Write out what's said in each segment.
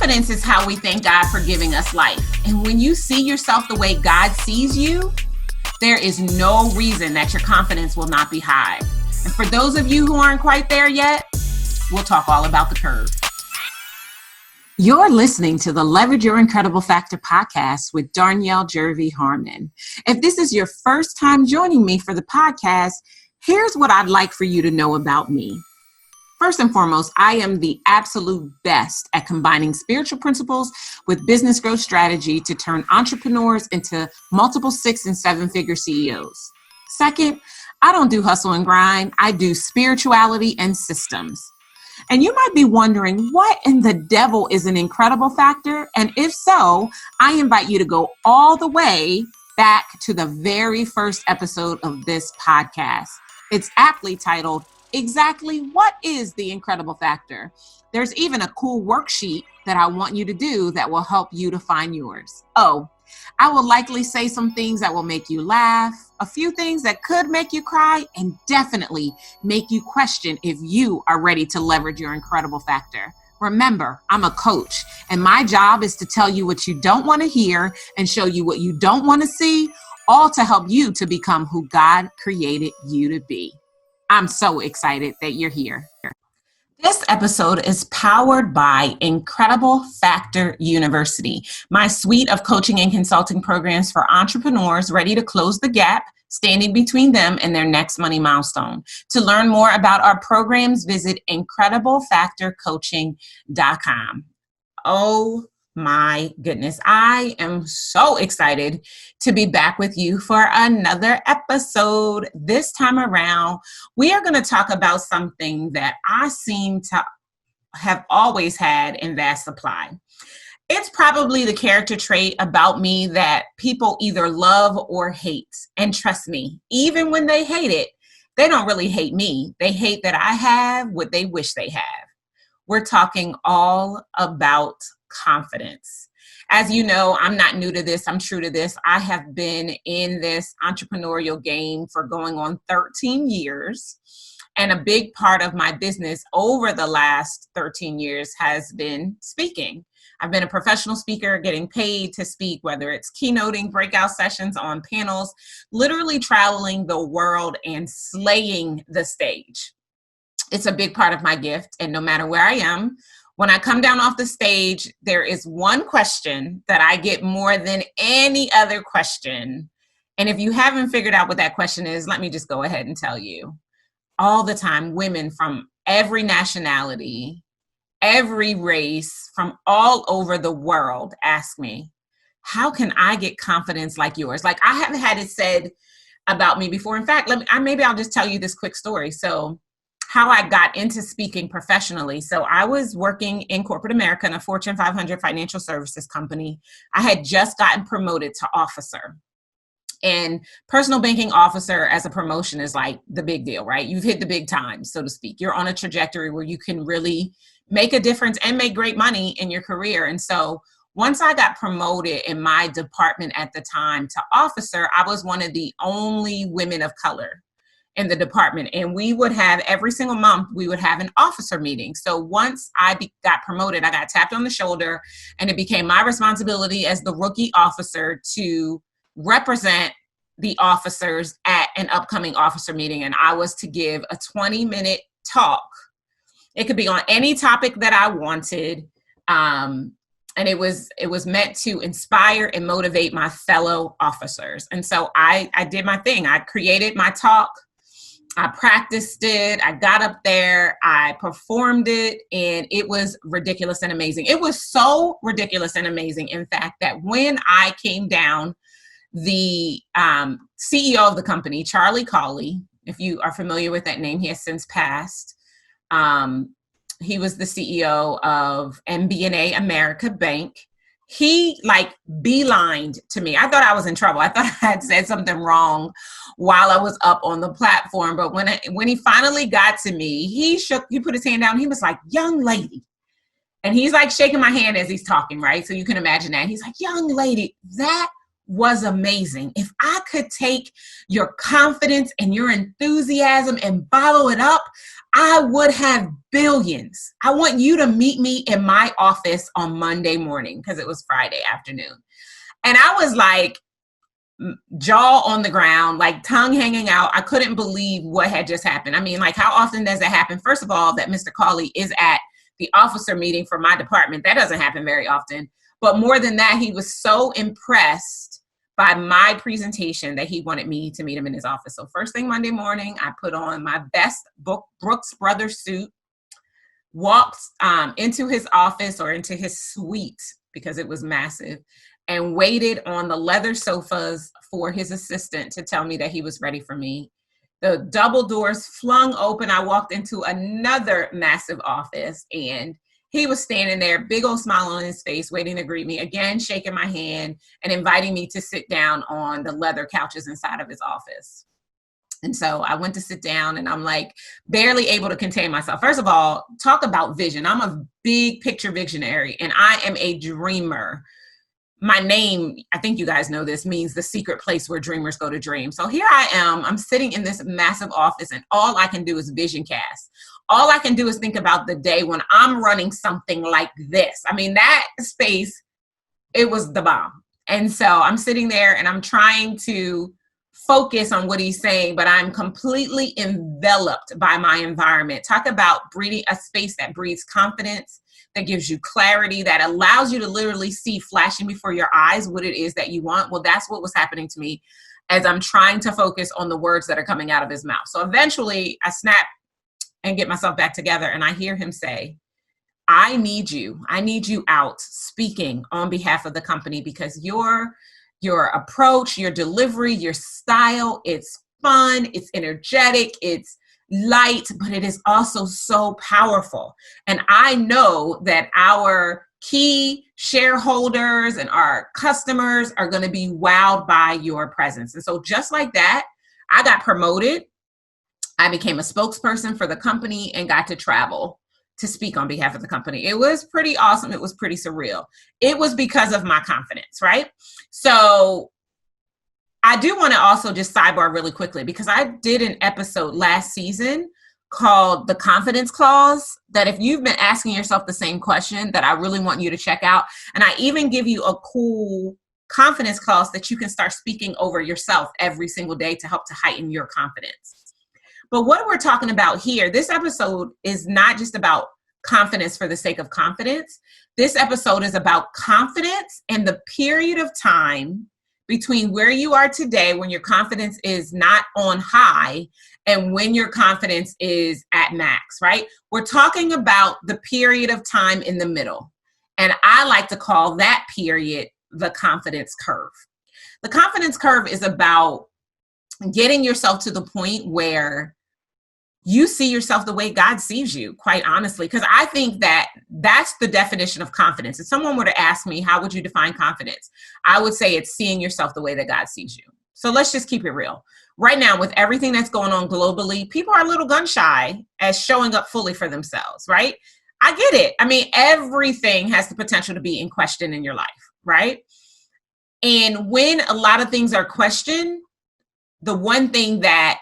Confidence is how we thank God for giving us life. And when you see yourself the way God sees you, there is no reason that your confidence will not be high. And for those of you who aren't quite there yet, we'll talk all about the curve. You're listening to the Leverage Your Incredible Factor podcast with Darnyelle, Jervey, Harmon. If this is your first time joining me for the podcast, here's what I'd like for you to know about me. First and foremost, I am the absolute best at combining spiritual principles with business growth strategy to turn entrepreneurs into multiple 6- and 7-figure CEOs. Second, I don't do hustle and grind. I do spirituality and systems. And you might be wondering, what in the devil is an incredible factor? And if so, I invite you to go all the way back to the very first episode of this podcast. It's aptly titled, Exactly What is the Incredible Factor? There's even a cool worksheet that I want you to do that will help you to find yours. Oh, I will likely say some things that will make you laugh, a few things that could make you cry, and definitely make you question if you are ready to leverage your incredible factor. Remember, I'm a coach, and my job is to tell you what you don't want to hear and show you what you don't want to see, all to help you to become who God created you to be. I'm so excited that you're here. This episode is powered by Incredible Factor University, my suite of coaching and consulting programs for entrepreneurs ready to close the gap, standing between them and their next money milestone. To learn more about our programs, visit IncredibleFactorCoaching.com. Oh my goodness, I am so excited to be back with you for another episode. This time around, we are going to talk about something that I seem to have always had in vast supply. It's probably the character trait about me that people either love or hate. And trust me, even when they hate it, they don't really hate me. They hate that I have what they wish they have. We're talking all about confidence. As you know, I'm not new to this. I'm true to this. I have been in this entrepreneurial game for going on 13 years. And a big part of my business over the last 13 years has been speaking. I've been a professional speaker, getting paid to speak, whether it's keynoting, breakout sessions on panels, literally traveling the world and slaying the stage. It's a big part of my gift. And no matter where I am, when I come down off the stage, there is one question that I get more than any other question. And if you haven't figured out what that question is, let me just go ahead and tell you. All the time, women from every nationality, every race, from all over the world ask me, how can I get confidence like yours? Like, I haven't had it said about me before. In fact, maybe I'll just tell you this quick story. So how I got into speaking professionally. So I was working in corporate America in a Fortune 500 financial services company. I had just gotten promoted to officer. And personal banking officer as a promotion is like the big deal, right? You've hit the big time, so to speak. You're on a trajectory where you can really make a difference and make great money in your career. And so once I got promoted in my department at the time to officer, I was one of the only women of color in the department. And we would have every single month, we would have an officer meeting. So once I got promoted, I got tapped on the shoulder, and it became my responsibility as the rookie officer to represent the officers at an upcoming officer meeting. And I was to give a 20-minute talk. It could be on any topic that I wanted. And it was meant to inspire and motivate my fellow officers. And so I did my thing. I created my talk. I practiced it. I got up there. I performed it, and it was ridiculous and amazing. It was so ridiculous and amazing, in fact, that when I came down, the CEO of the company, Charlie Colley, if you are familiar with that name, he has since passed. He was the CEO of MBNA America Bank. He beelined to me. I thought I was in trouble. I thought I had said something wrong while I was up on the platform. But when he finally got to me, he put his hand down. He was like, "Young lady." And he's like shaking my hand as he's talking, right? So you can imagine that. He's like, "Young lady, that was amazing. If I could take your confidence and your enthusiasm and bottle it up, I would have billions. I want you to meet me in my office on Monday morning, because it was Friday afternoon. And I was like, jaw on the ground, like tongue hanging out. I couldn't believe what had just happened. I mean, like, how often does it happen? First of all, that Mr. Cawley is at the officer meeting for my department. That doesn't happen very often. But more than that, he was so impressed by my presentation that he wanted me to meet him in his office. So first thing Monday morning, I put on my best Brooks Brothers suit, walked into his office, or into his suite, because it was massive, and waited on the leather sofas for his assistant to tell me that he was ready for me. The double doors flung open. I walked into another massive office, and he was standing there, big old smile on his face, waiting to greet me, again, shaking my hand and inviting me to sit down on the leather couches inside of his office. And so I went to sit down, and I'm like barely able to contain myself. First of all, talk about vision. I'm a big picture visionary, and I am a dreamer. My name, I think you guys know this, means the secret place where dreamers go to dream. So here I am, I'm sitting in this massive office, and all I can do is vision cast. All I can do is think about the day when I'm running something like this. I mean, that space, it was the bomb. And so I'm sitting there, and I'm trying to focus on what he's saying, but I'm completely enveloped by my environment. Talk about breeding a space that breeds confidence, that gives you clarity, that allows you to literally see flashing before your eyes what it is that you want. Well, that's what was happening to me as I'm trying to focus on the words that are coming out of his mouth. So eventually I snap and get myself back together, and I hear him say, I need you out speaking on behalf of the company, because your approach, your delivery, your style, it's fun, it's energetic, it's light, but it is also so powerful. And I know that our key shareholders and our customers are going to be wowed by your presence. And so just like that, I got promoted. I became a spokesperson for the company and got to travel to speak on behalf of the company. It was pretty awesome. It was pretty surreal. It was because of my confidence, right? So I do want to also just sidebar really quickly, because I did an episode last season called The Confidence Clause, that if you've been asking yourself the same question, that I really want you to check out. And I even give you a cool confidence clause that you can start speaking over yourself every single day to help to heighten your confidence. But what we're talking about here, this episode is not just about confidence for the sake of confidence. This episode is about confidence and the period of time between where you are today, when your confidence is not on high, and when your confidence is at max, right? We're talking about the period of time in the middle. And I like to call that period the confidence curve. The confidence curve is about getting yourself to the point where you see yourself the way God sees you, quite honestly, because I think that that's the definition of confidence. If someone were to ask me, how would you define confidence? I would say it's seeing yourself the way that God sees you. So let's just keep it real. Right now, with everything that's going on globally, people are a little gun shy as showing up fully for themselves, right? I get it. I mean, everything has the potential to be in question in your life, right? And when a lot of things are questioned, the one thing that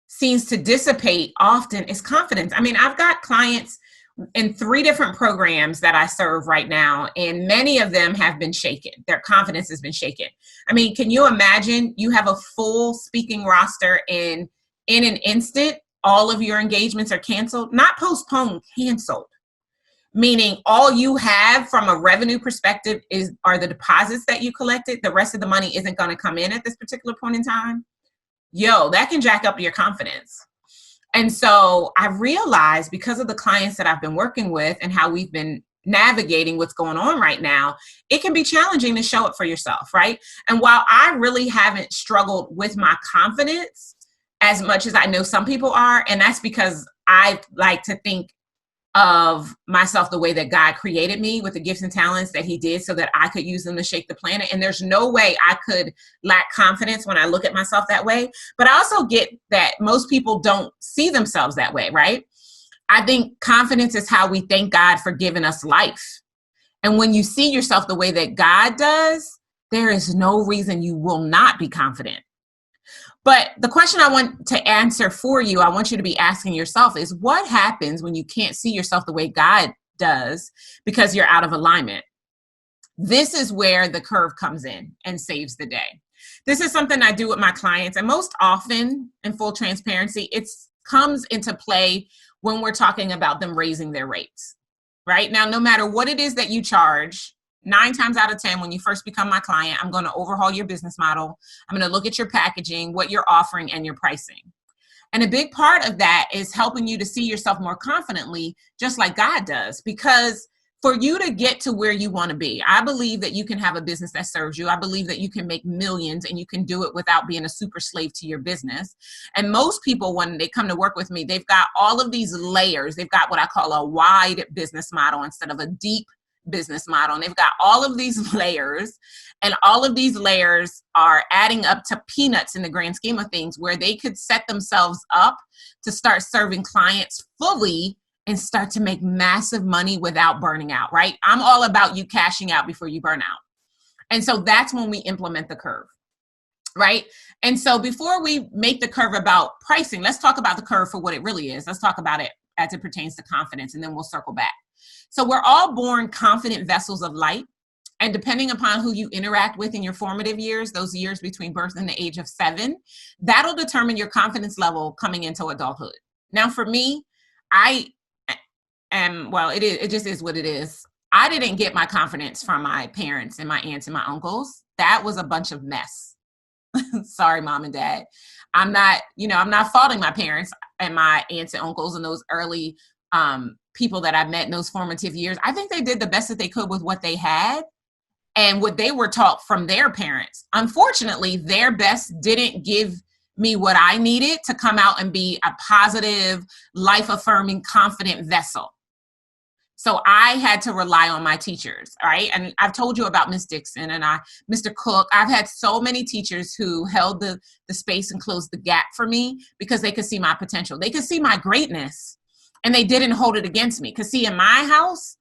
seems to dissipate often is confidence. I mean, I've got clients in 3 different programs that I serve right now, and many of them have been shaken. Their confidence has been shaken. I mean, can you imagine you have a full speaking roster, and in an instant, all of your engagements are canceled? Not postponed, canceled. Meaning all you have from a revenue perspective are the deposits that you collected. The rest of the money isn't going to come in at this particular point in time. That can jack up your confidence. And so I realized, because of the clients that I've been working with and how we've been navigating what's going on right now, it can be challenging to show up for yourself, right? And while I really haven't struggled with my confidence as much as I know some people are, and that's because I like to think of myself the way that God created me, with the gifts and talents that he did, so that I could use them to shake the planet. And there's no way I could lack confidence when I look at myself that way. But I also get that most people don't see themselves that way, right? I think confidence is how we thank God for giving us life. And when you see yourself the way that God does, there is no reason you will not be confident. But the question I want to answer for you, I want you to be asking yourself is, what happens when you can't see yourself the way God does because you're out of alignment? This is where the curve comes in and saves the day. This is something I do with my clients. And most often, in full transparency, it comes into play when we're talking about them raising their rates, right? Now, no matter what it is that you charge, 9 times out of 10, when you first become my client, I'm going to overhaul your business model. I'm going to look at your packaging, what you're offering, and your pricing. And a big part of that is helping you to see yourself more confidently, just like God does, because for you to get to where you want to be, I believe that you can have a business that serves you. I believe that you can make millions and you can do it without being a super slave to your business. And most people, when they come to work with me, they've got all of these layers. They've got what I call a wide business model instead of a deep business model. And they've got all of these layers, and all of these layers are adding up to peanuts in the grand scheme of things, where they could set themselves up to start serving clients fully and start to make massive money without burning out, right? I'm all about you cashing out before you burn out. And so that's when we implement the curve, right? And so before we make the curve about pricing, let's talk about the curve for what it really is. Let's talk about it as it pertains to confidence, and then we'll circle back. So we're all born confident vessels of light. And depending upon who you interact with in your formative years, those years between birth and the age of 7, that'll determine your confidence level coming into adulthood. Now, for me, it just is what it is. I didn't get my confidence from my parents and my aunts and my uncles. That was a bunch of mess. Sorry, mom and dad. I'm not faulting my parents and my aunts and uncles and those early people that I met in those formative years. I think they did the best that they could with what they had and what they were taught from their parents. Unfortunately, their best didn't give me what I needed to come out and be a positive, life-affirming, confident vessel. So I had to rely on my teachers, all right? And I've told you about Miss Dixon and Mr. Cook. I've had so many teachers who held the space and closed the gap for me because they could see my potential. They could see my greatness, and they didn't hold it against me. Because see, in my house,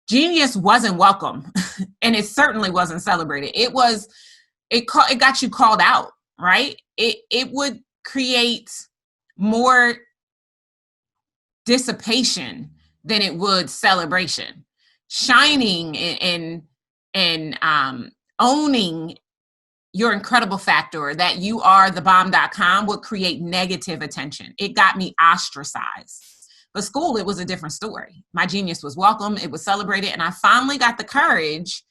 genius wasn't welcome, and it certainly wasn't celebrated. It got you called out, right? It would create more dissipation than it would celebration. Shining and owning your incredible factor that you are the bomb.com would create negative attention. It got me ostracized. But school, it was a different story. My genius was welcome. It was celebrated. And I finally got the courage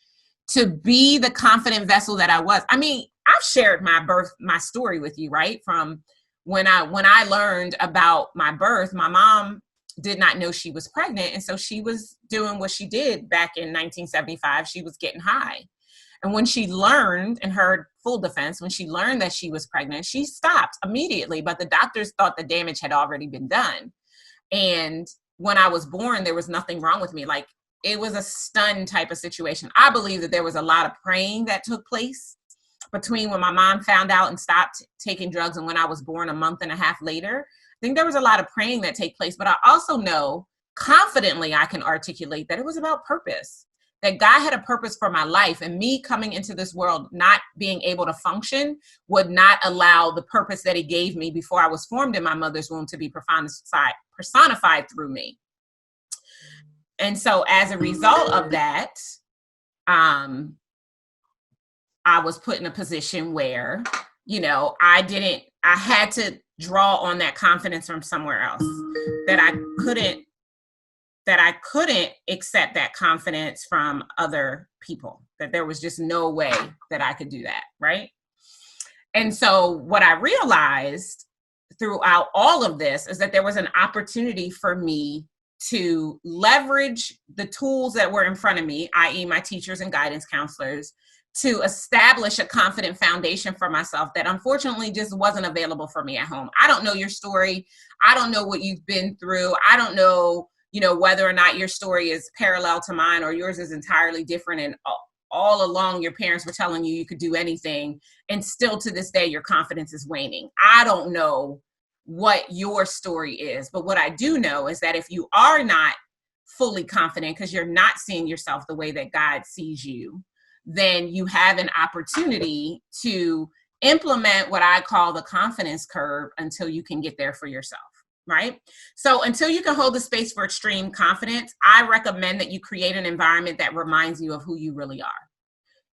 to be the confident vessel that I was. I mean, I've shared my story with you, right? From when I learned about my birth, my mom did not know she was pregnant. And so she was doing what she did back in 1975. She was getting high. And when she learned, in her full defense, when she learned that she was pregnant, she stopped immediately. But the doctors thought the damage had already been done. And when I was born, there was nothing wrong with me. Like, it was a stun type of situation. I believe that there was a lot of praying that took place between when my mom found out and stopped taking drugs and when I was born a month and a half later. I think there was a lot of praying that take place, but I also know confidently I can articulate that it was about purpose, that God had a purpose for my life, and me coming into this world not being able to function would not allow the purpose that he gave me before I was formed in my mother's womb to be personified through me. And so as a result of that, I was put in a position where, I had to draw on that confidence from somewhere else, that I couldn't accept that confidence from other people, that there was just no way that I could do that, right? And so what I realized throughout all of this is that there was an opportunity for me to leverage the tools that were in front of me, i.e. my teachers and guidance counselors, to establish a confident foundation for myself that unfortunately just wasn't available for me at home. I don't know your story. I don't know what you've been through. I don't know, whether or not your story is parallel to mine or yours is entirely different. And all along your parents were telling you could do anything. And still to this day, your confidence is waning. I don't know what your story is, but what I do know is that if you are not fully confident because you're not seeing yourself the way that God sees you, then you have an opportunity to implement what I call the confidence curve until you can get there for yourself, right? So until you can hold the space for extreme confidence, I recommend that you create an environment that reminds you of who you really are.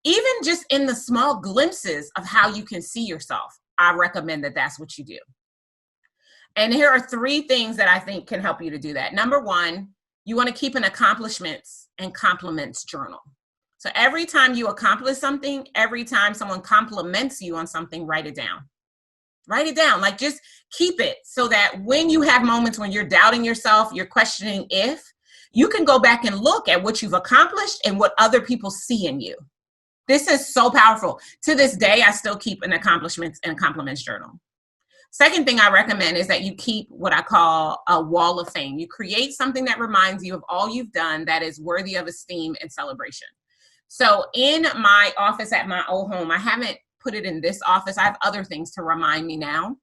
Even just in the small glimpses of how you can see yourself, I recommend that that's what you do. And here are 3 things that I think can help you to do that. Number 1, you want to keep an accomplishments and compliments journal. So every time you accomplish something, every time someone compliments you on something, write it down. Write it down. Like, just keep it so that when you have moments when you're doubting yourself, you're questioning if, you can go back and look at what you've accomplished and what other people see in you. This is so powerful. To this day, I still keep an accomplishments and compliments journal. Second thing I recommend is that you keep what I call a wall of fame. You create something that reminds you of all you've done that is worthy of esteem and celebration. So in my office at my old home, I haven't put it in this office. I have other things to remind me now,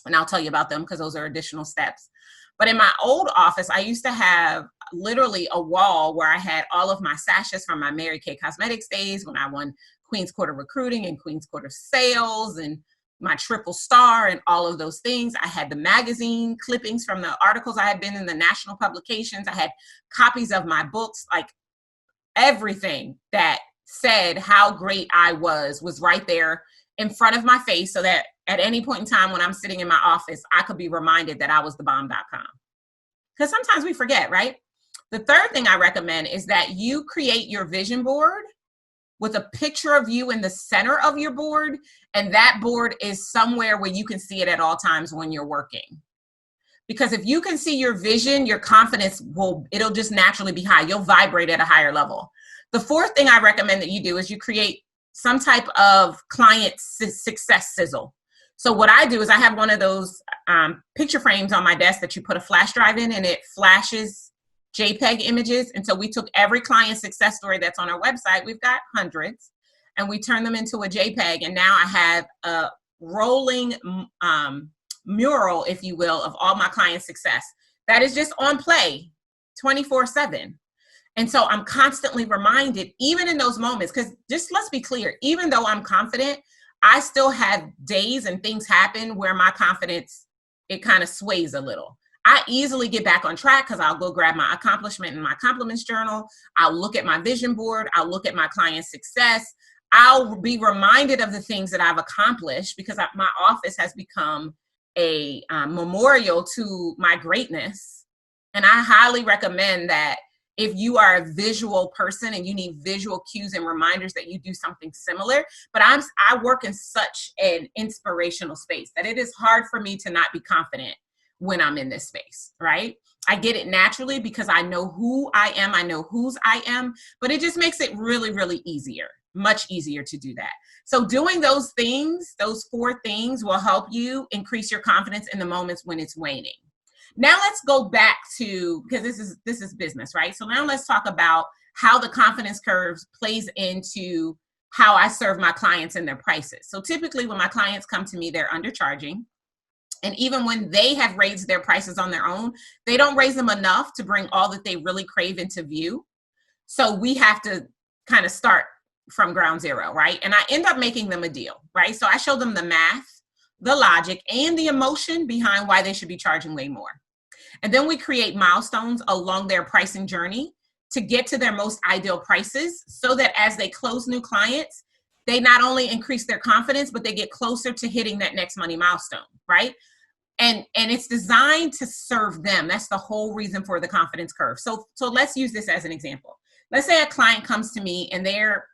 and I'll tell you about them because those are additional steps. But in my old office, I used to have literally a wall where I had all of my sashes from my Mary Kay Cosmetics days when I won Queen's Quarter Recruiting and Queen's Quarter Sales and my triple star and all of those things. I had the magazine clippings from the articles I had been in the national publications. I had copies of my books, like everything that said how great I was right there in front of my face, so that at any point in time when I'm sitting in my office, I could be reminded that I was thebomb.com. Because sometimes we forget, right? The third thing I recommend is that you create your vision board with a picture of you in the center of your board, and that board is somewhere where you can see it at all times when you're working. Because if you can see your vision, your confidence it'll just naturally be high. You'll vibrate at a higher level. The fourth thing I recommend that you do is you create some type of client success sizzle. So what I do is I have one of those picture frames on my desk that you put a flash drive in, and it flashes JPEG images. And so we took every client success story that's on our website, we've got hundreds, and we turned them into a JPEG. And now I have a rolling mural, if you will, of all my client success that is just on play 24/7. And so I'm constantly reminded, even in those moments, because just let's be clear, even though I'm confident, I still have days and things happen where my confidence, it kind of sways a little. I easily get back on track because I'll go grab my accomplishment in my compliments journal. I'll look at my vision board. I'll look at my client success. I'll be reminded of the things that I've accomplished because my office has become a memorial to my greatness. And I highly recommend that if you are a visual person and you need visual cues and reminders, that you do something similar. But I work in such an inspirational space that it is hard for me to not be confident when I'm in this space, right? I get it naturally because I know who I am. I know whose I am, but it just makes it really, really easier, much easier to do that. So doing those things, those 4 things will help you increase your confidence in the moments when it's waning. Now let's go back to, because this is business, right? So now let's talk about how the confidence curves plays into how I serve my clients and their prices. So typically when my clients come to me, they're undercharging. And even when they have raised their prices on their own, they don't raise them enough to bring all that they really crave into view. So we have to kind of start from ground zero, right? And I end up making them a deal, right? So I show them the math, the logic, and the emotion behind why they should be charging way more. And then we create milestones along their pricing journey to get to their most ideal prices, so that as they close new clients, they not only increase their confidence, but they get closer to hitting that next money milestone, right? And it's designed to serve them. That's the whole reason for the confidence curve. So let's use this as an example. Let's say a client comes to me and their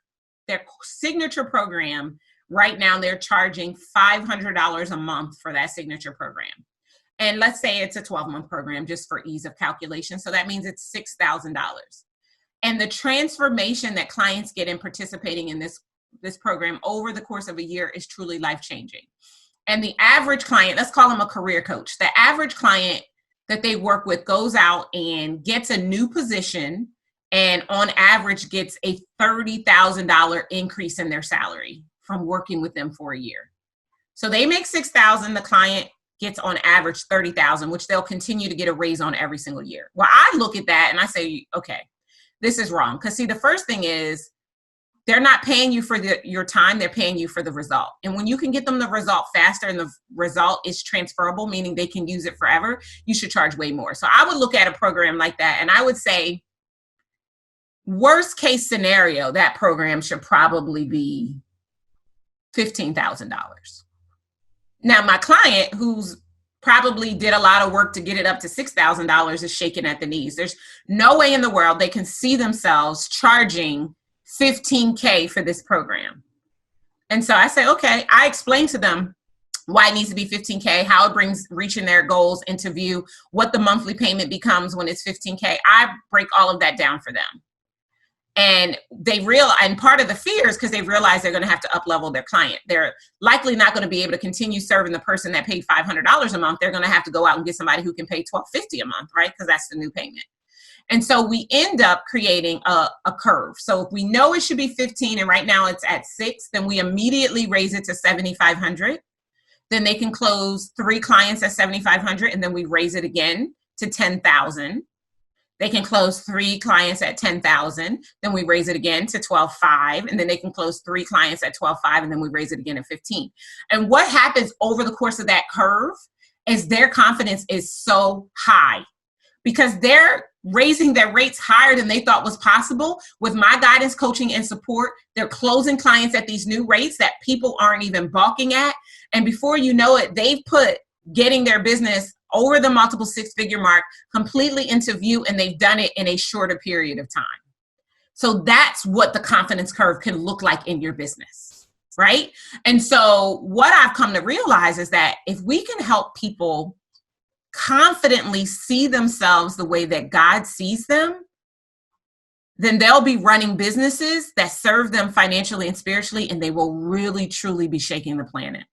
signature program, right now they're charging $500 a month for that signature program. And let's say it's a 12-month program, just for ease of calculation. So that means it's $6,000. And the transformation that clients get in participating in this program over the course of a year is truly life-changing. And the average client, let's call them a career coach, the average client that they work with goes out and gets a new position and on average gets a $30,000 increase in their salary from working with them for a year. So they make $6,000, the client gets on average $30,000, which they'll continue to get a raise on every single year. Well, I look at that and I say, okay, this is wrong. Because see, the first thing is they're not paying you for your time, they're paying you for the result. And when you can get them the result faster and the result is transferable, meaning they can use it forever, you should charge way more. So I would look at a program like that and I would say, worst case scenario, that program should probably be $15,000. Now, my client who's probably did a lot of work to get it up to $6,000 is shaking at the knees. There's no way in the world they can see themselves charging $15K for this program. And so I say, okay, I explain to them why it needs to be $15K, how it brings reaching their goals into view, what the monthly payment becomes when it's $15K. I break all of that down for them. And and part of the fear is because they realize they're going to have to up-level their client. They're likely not going to be able to continue serving the person that paid $500 a month. They're going to have to go out and get somebody who can pay $1,250 a month, right? Because that's the new payment. And so we end up creating a curve. So if we know it should be 15 and right now it's at 6, then we immediately raise it to 7,500. Then they can close 3 clients at 7,500 and then we raise it again to 10,000. They can close 3 clients at 10,000. Then we raise it again to 12,500. And then they can close 3 clients at 12,500. And then we raise it again at 15. And what happens over the course of that curve is their confidence is so high because they're raising their rates higher than they thought was possible. With my guidance, coaching, and support, they're closing clients at these new rates that people aren't even balking at. And before you know it, they've put getting their business over the multiple 6-figure mark completely into view, and they've done it in a shorter period of time. So that's what the confidence curve can look like in your business, right? And so what I've come to realize is that if we can help people confidently see themselves the way that God sees them, then they'll be running businesses that serve them financially and spiritually, and they will really, truly be shaking the planet.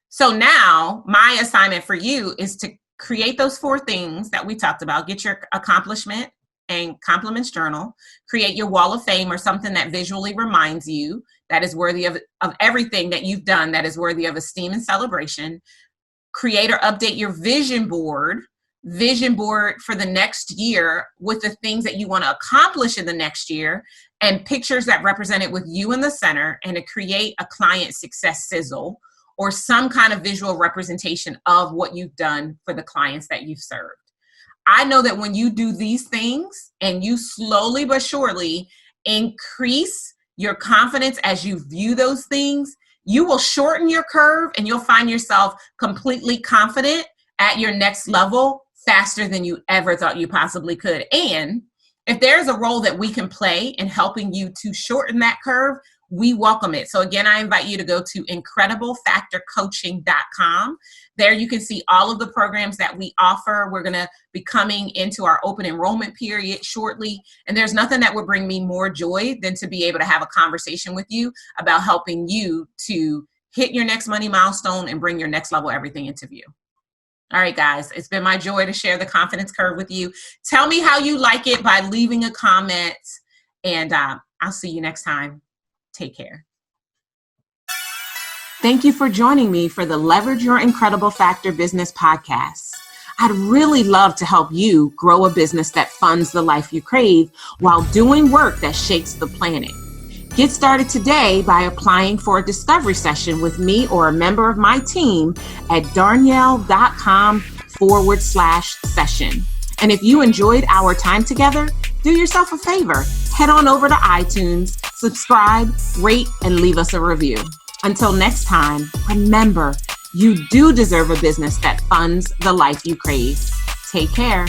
So now my assignment for you is to create those 4 things that we talked about. Get your accomplishment and compliments journal, create your wall of fame or something that visually reminds you that is worthy of everything that you've done that is worthy of esteem and celebration. Create or update your vision board for the next year with the things that you want to accomplish in the next year and pictures that represent it with you in the center, and to create a client success sizzle or some kind of visual representation of what you've done for the clients that you've served. I know that when you do these things and you slowly but surely increase your confidence as you view those things, you will shorten your curve and you'll find yourself completely confident at your next level faster than you ever thought you possibly could. And if there's a role that we can play in helping you to shorten that curve, we welcome it. So again, I invite you to go to incrediblefactorcoaching.com. There you can see all of the programs that we offer. We're going to be coming into our open enrollment period shortly. And there's nothing that would bring me more joy than to be able to have a conversation with you about helping you to hit your next money milestone and bring your next level everything into view. All right, guys, it's been my joy to share the confidence curve with you. Tell me how you like it by leaving a comment, and I'll see you next time. Take care. Thank you for joining me for the Leverage Your Incredible Factor Business podcast. I'd really love to help you grow a business that funds the life you crave while doing work that shakes the planet. Get started today by applying for a discovery session with me or a member of my team at darnyelle.com/session. And if you enjoyed our time together, do yourself a favor. Head on over to iTunes, subscribe, rate, and leave us a review. Until next time, remember, you do deserve a business that funds the life you crave. Take care.